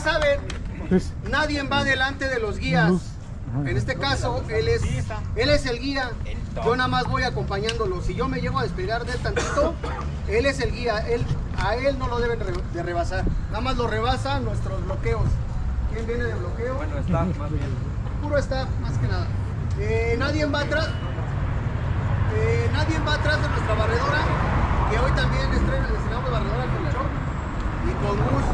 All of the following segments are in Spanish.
saben, nadie va delante de los guías. En este caso, él es el guía. Yo nada más voy acompañándolo. Si yo me llego a despegar de él tantito, él es el guía. A él no lo deben de rebasar. Nada más lo rebasan nuestros bloqueos. ¿Quién viene de bloqueo? Bueno, está más bien. Puro está, más que nada. Nadie va atrás. Nadie va atrás de nuestra barredora, que hoy también estrenamos barredora con Choc y con Gus.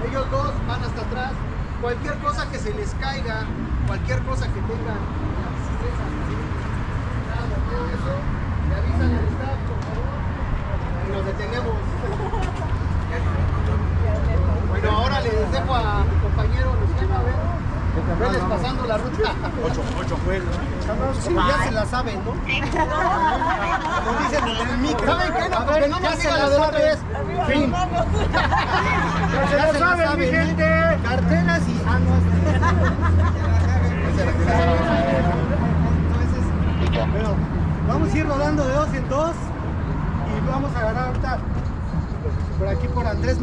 Ellos dos van hasta atrás. Cualquier cosa que se les caiga, cualquier cosa que tengan, le avisan al staff, por favor, y nos detenemos. Bueno, ahora les dejo a mi compañero Luciano, a ver. Veles pasando la ruta. 8 pues. Sí, ya se la saben, ¿no? Como dicen en el micro. ¿Saben qué? No, porque no nos digan la de la otra vez. Fin. Ya se la saben, mi gente. Carteras y... Bueno, vamos a ir rodando de 2 en 2 y vamos a agarrar ahorita por aquí por Andrés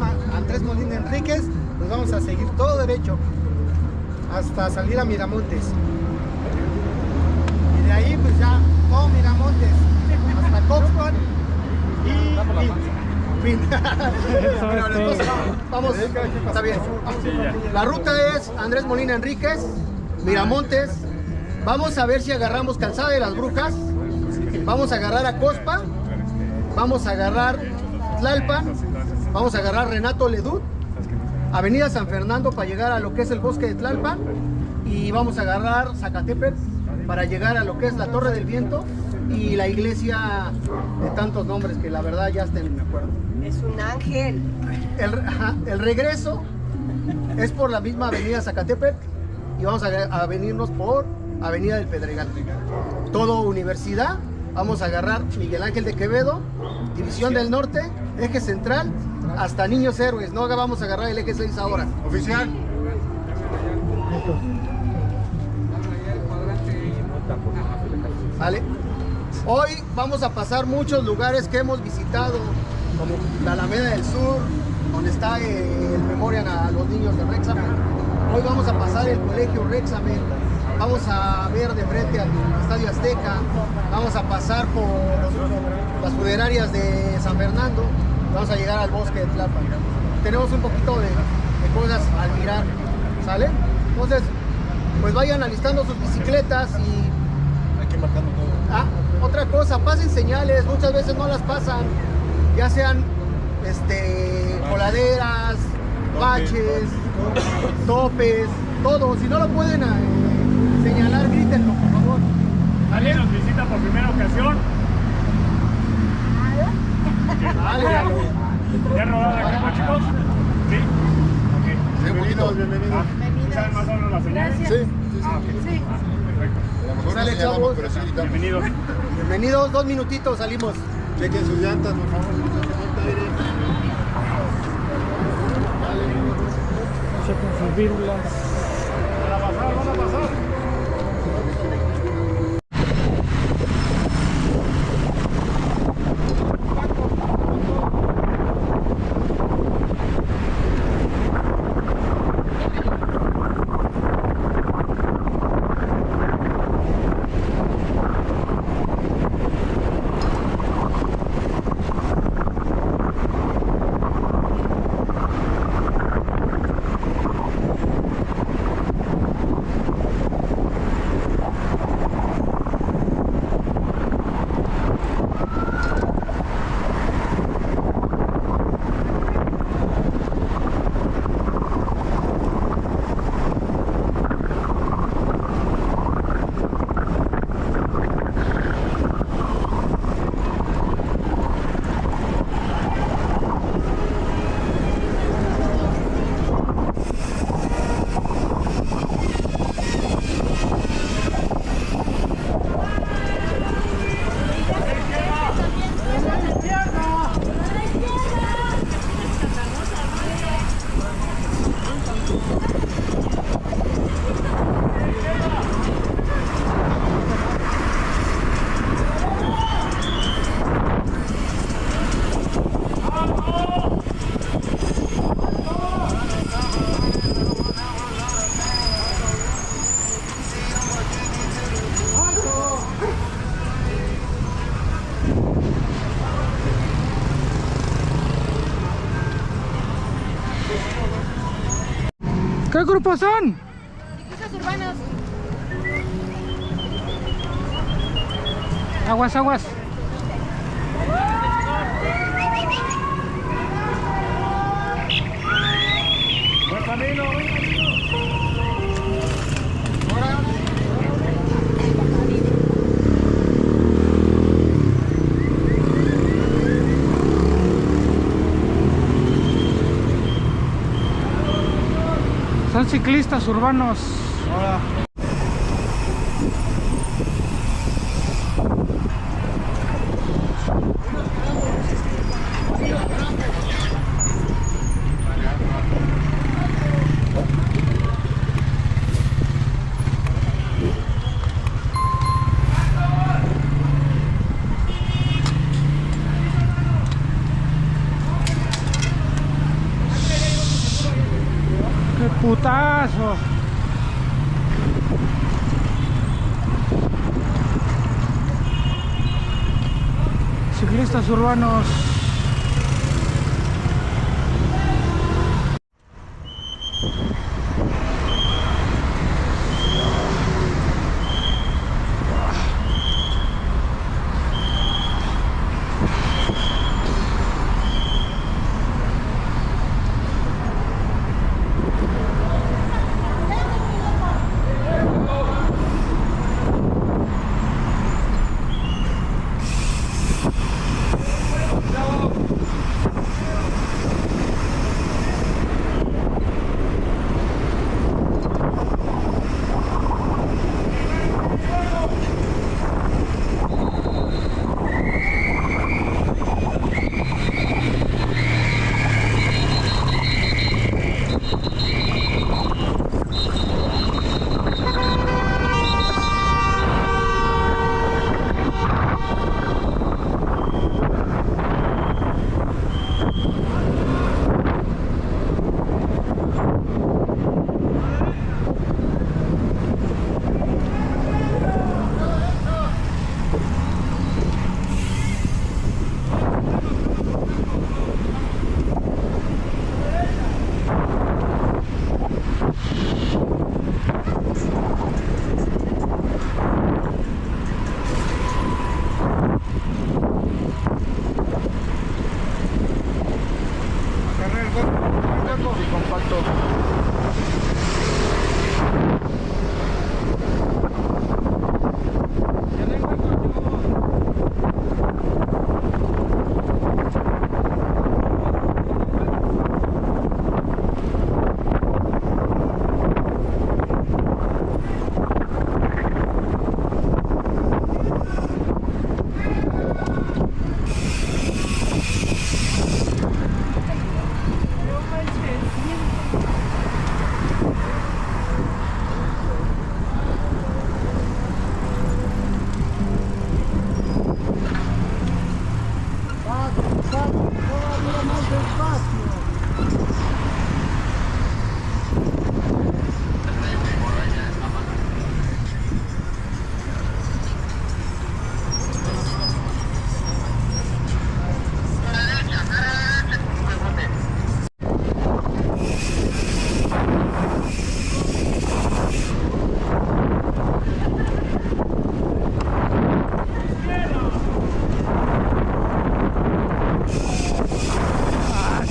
Molina Enríquez. Nos vamos a seguir todo derecho hasta salir a Miramontes. Y de ahí pues ya todo Miramontes hasta Coxpan y fin. Vamos, está bien. La ruta es Andrés Molina Enríquez, Miramontes. Vamos a ver si agarramos Calzada de las Brujas. Vamos a agarrar a Cospa. Vamos a agarrar Tlalpan. Vamos a agarrar Renato Ledut. Avenida San Fernando para llegar a lo que es el bosque de Tlalpan, y vamos a agarrar Zacatepec para llegar a lo que es la Torre del Viento y la iglesia de tantos nombres que la verdad ya hasta ni me acuerdo. Es un ángel. El regreso es por la misma avenida Zacatepec y vamos a venirnos por Avenida del Pedregal. Todo Universidad, vamos a agarrar Miguel Ángel de Quevedo, División del Norte, Eje Central, hasta Niños Héroes. No vamos a agarrar el eje 6 ahora. Oficial. Vale. Hoy vamos a pasar muchos lugares que hemos visitado, como la Alameda del Sur, donde está el Memorial a los niños de Rexamen. Hoy vamos a pasar el colegio Rexamen. Vamos a ver de frente al Estadio Azteca. Vamos a pasar por las funerarias de San Fernando. Vamos a llegar al bosque de Tlalpan. Tenemos un poquito de cosas al mirar, ¿sale? Entonces, pues vayan alistando sus bicicletas y... Hay que marcarlo todo. Otra cosa, pasen señales, muchas veces no las pasan, ya sean coladeras, baches, topes, todo. Si no lo pueden señalar, grítenlo, por favor. ¿Alguien nos visita por primera ocasión? Vale. ¿Ya rodaron la cama, chicos? ¿Sí? Ok. Bienvenidos, bienvenidos. ¿Saben más o menos la señal? Sí. Sí. Perfecto. A lo mejor Sale, no señalamos, chavos. pero sí gritamos. Bienvenidos. Bienvenidos, 2 minutitos, salimos. Chequen sus llantas, por favor. No se falta aire. Chequen sus vírulas. Van a pasar, van a pasar. ¿Qué grupos son? Ciclistas urbanos. Aguas, aguas. Buen camino, buen camino. Son ciclistas urbanos. Ahora. ¡Qué putazo! Ciclistas urbanos.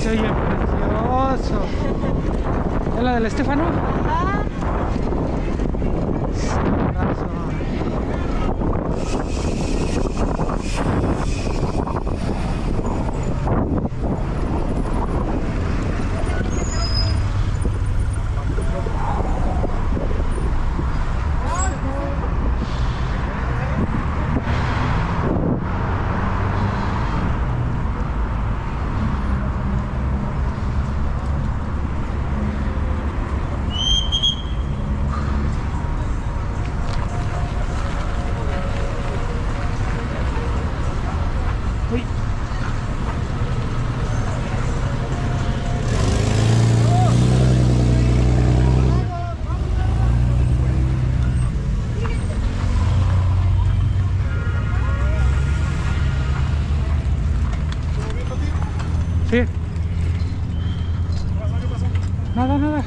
Se oye precioso. ¿Es la del Estefano? Ajá. Sabroso. Uy. Sí. Nada, nada.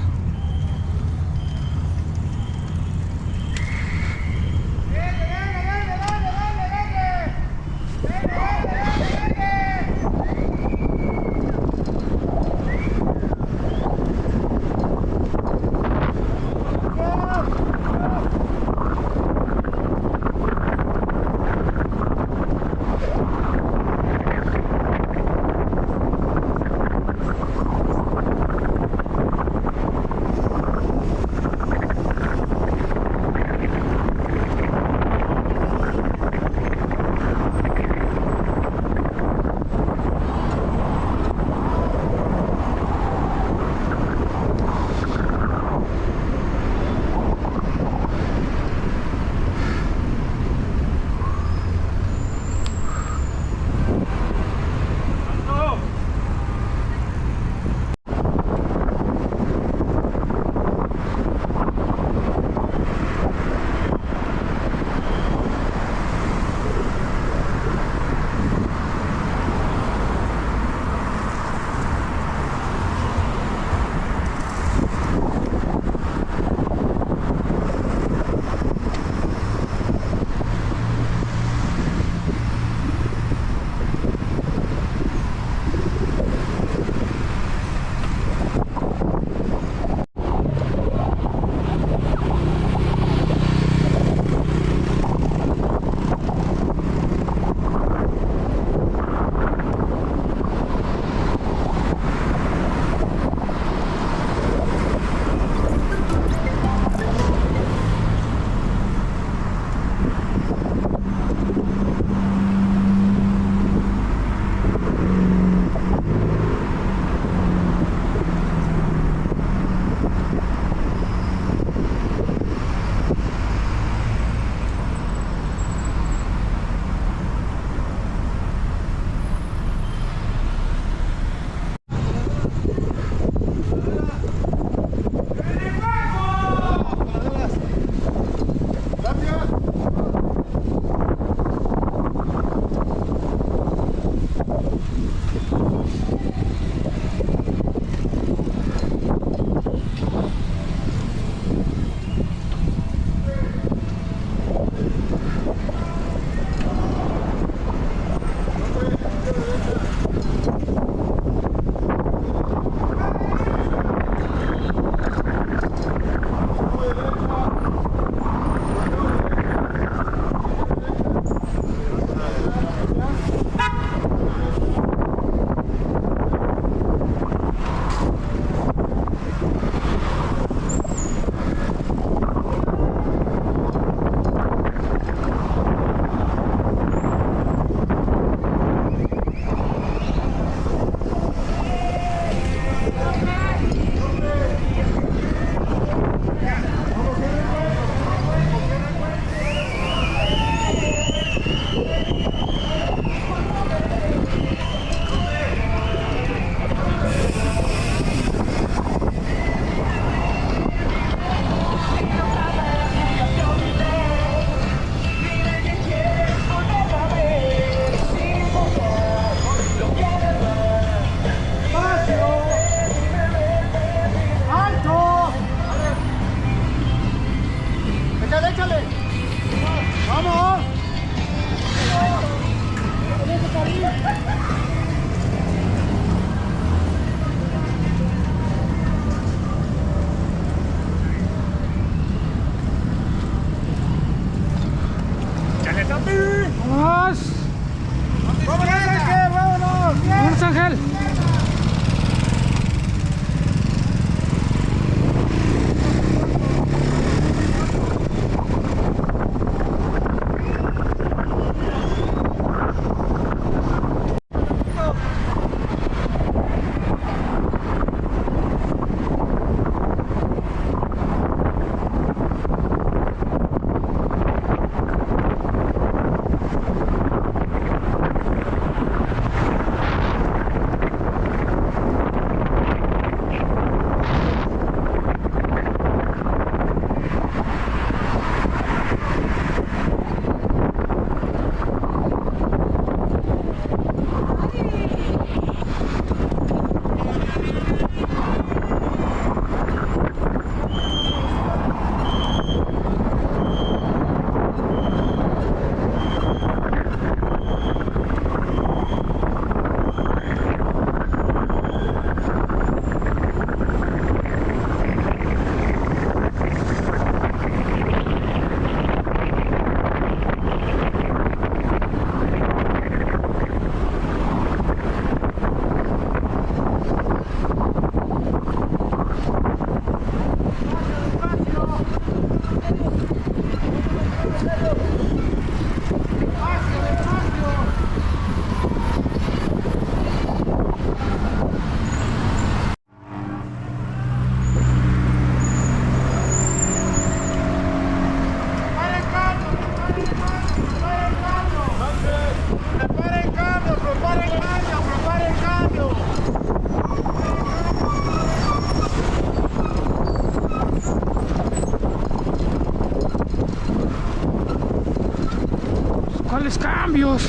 ¿Cuáles cambios?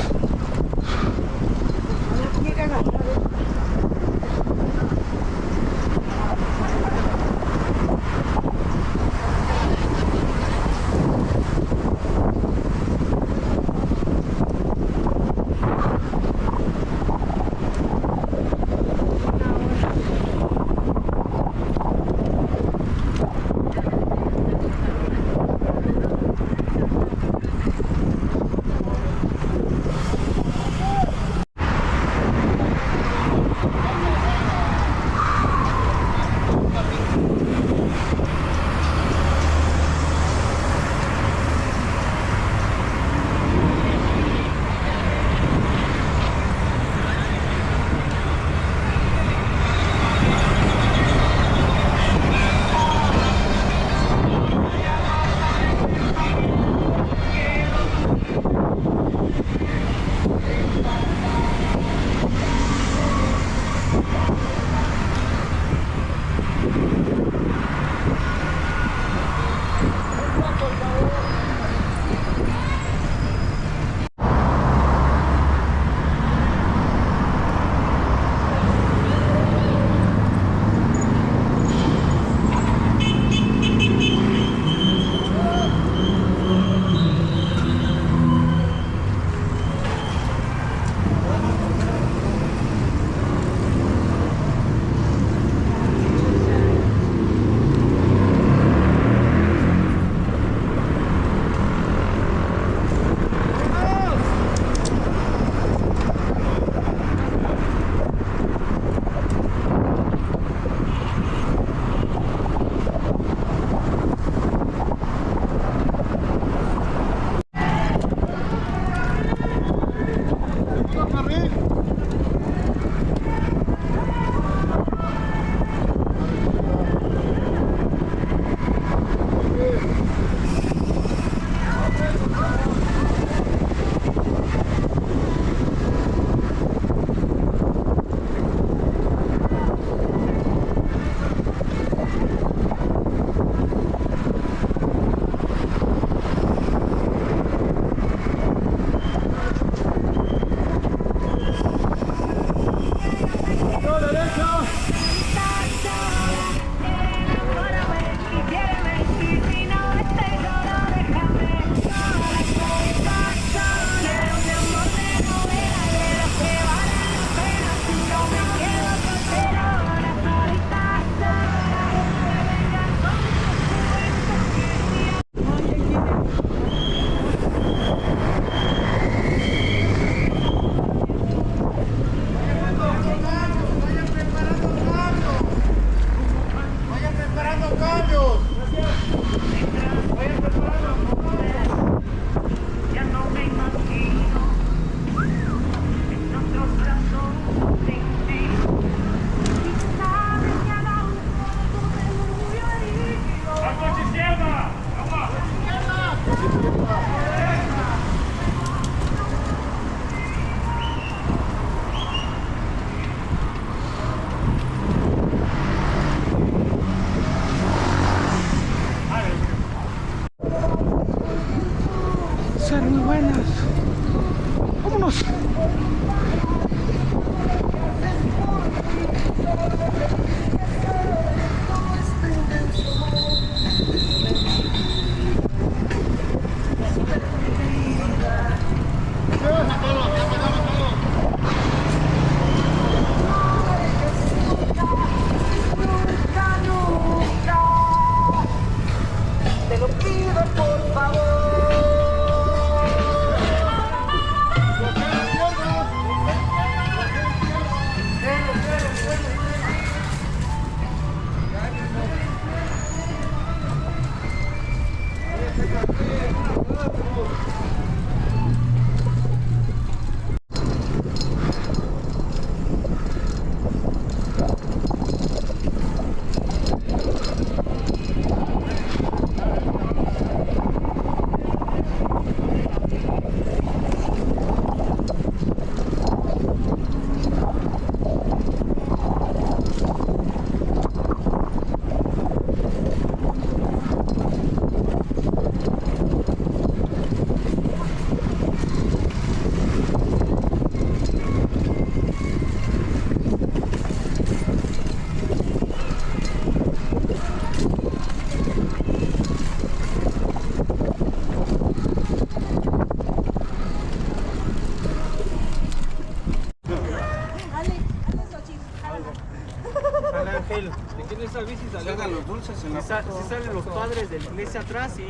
salgan los dulces en la Si foto. salen los padres de la iglesia atrás y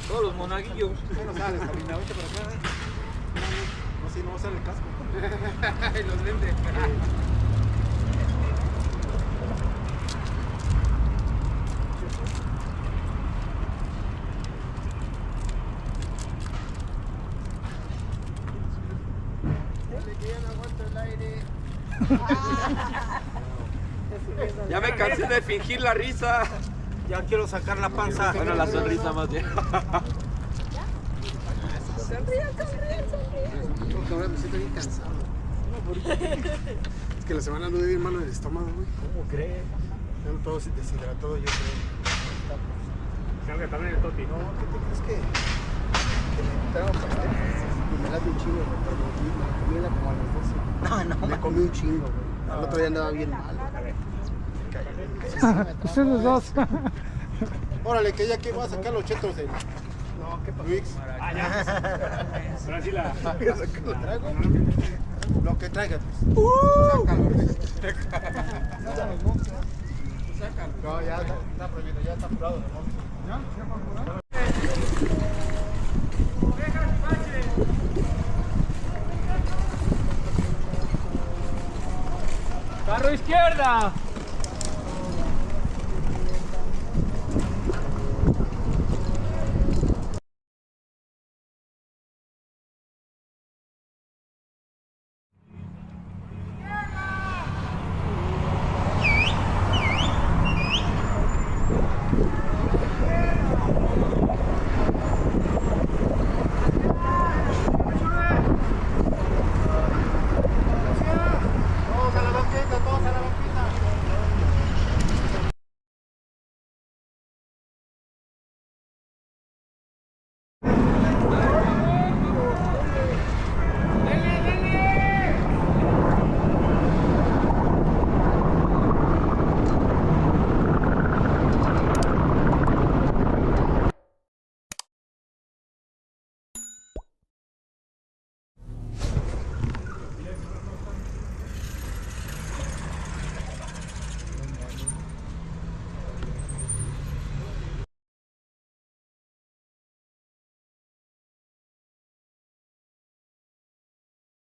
todos los monaguillos. No sales, Sabina, vete por acá. No, si no va a salir el casco. Los vende. Ya me cansé de fingir la risa. Ya quiero sacar la panza. Bueno, la sonrisa más bien. Me siento bien cansado. Es que la semana anduve bien malo en el estómago, güey. ¿Cómo crees? Ando todo deshidratado, yo creo. Creo que también el Toti. No, ¿qué te crees que me quitaron pasteles? Y me late un chingo, güey, pero me comí como a las 12. Me comí un chingo, güey. Al otro día andaba bien mal. Ustedes dos. Órale, que ya que voy a sacar los chetos de... No, ¿qué pasó? Luis. Ah, ya. Pero así la. ¿Traigo? Lo que traigas. Sácalo. No, ya está prohibido, ya está apurado el monte. Carro izquierda.